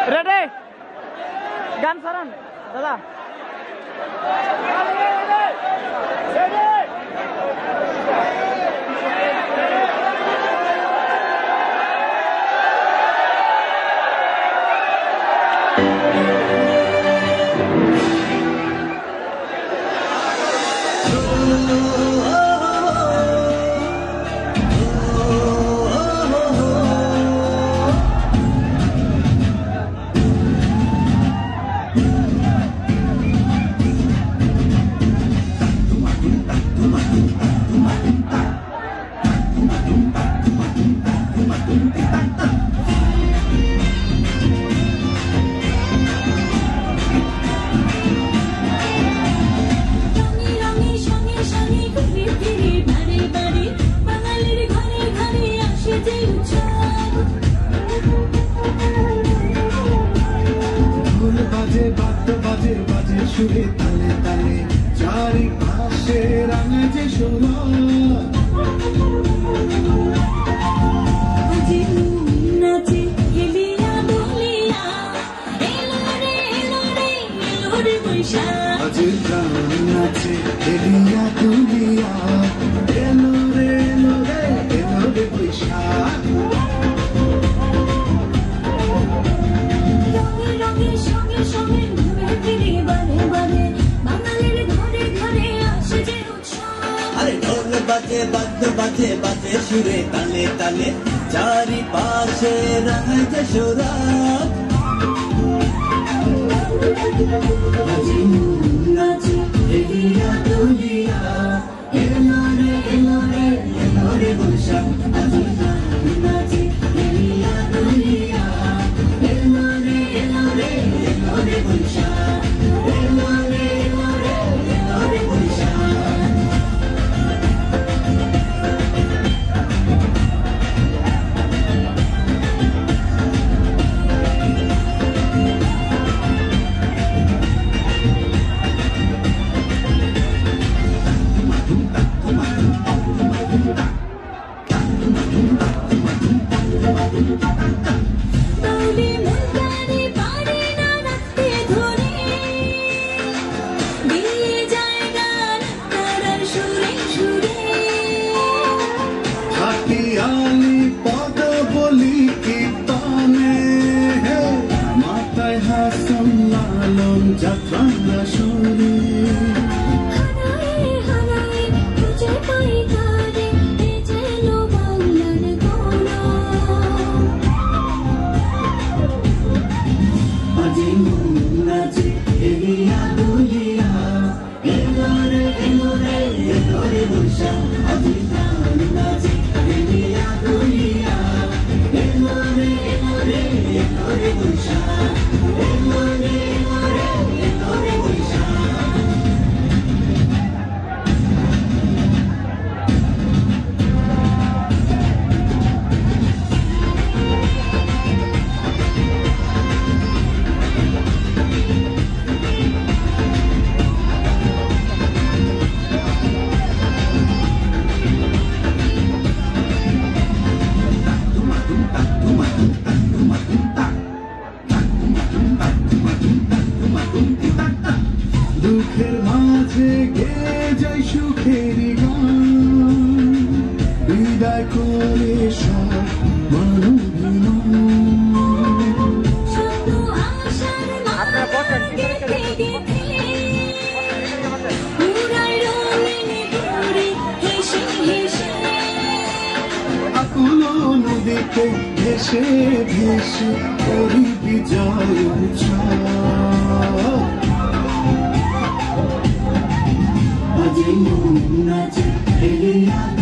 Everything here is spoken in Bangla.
রেডি গান সারান দাদা সুরে তালে তালে চারিপাশে রাঙা যে সোনা আজি নাচে হেলিয়া দুলিয়া এলো রে বৈশাখ আজি প্রাণ নাচে হেলিয়া দুলিয়া এলো রে বৈশাখ রঙে রঙে সঙ্গে সঙ্গে ঘুরে ফিরে বাজে বাদ্য বাজে বাজে সুরে তালে তালে চারিপাশে রাঙা যে সোনা আজি নাচে হেলিয়া দুলিয়া এলো রে বৈশাখ আজি নাচে হেলিয়া দুলিয়া এলো রে বৈশাখ এলো রে বৈশাখ যাত্রা শুনে হারাই খুঁজে পাই তারে এ যেন বাংলার গোলা আজি নাচে হেলিয়া দুলিয়া এলো রে বৈশাখ আজি নাচে হেলিয়া দুলিয়া এলো রে বৈশাখ এলো রে দুঃখের মাঝে গেয়ে যাই সুখের গান বিদায় করে সব আকুল নদীতে ভেসে ভেসে করি বিজয় আজি নাচে হেলিয়া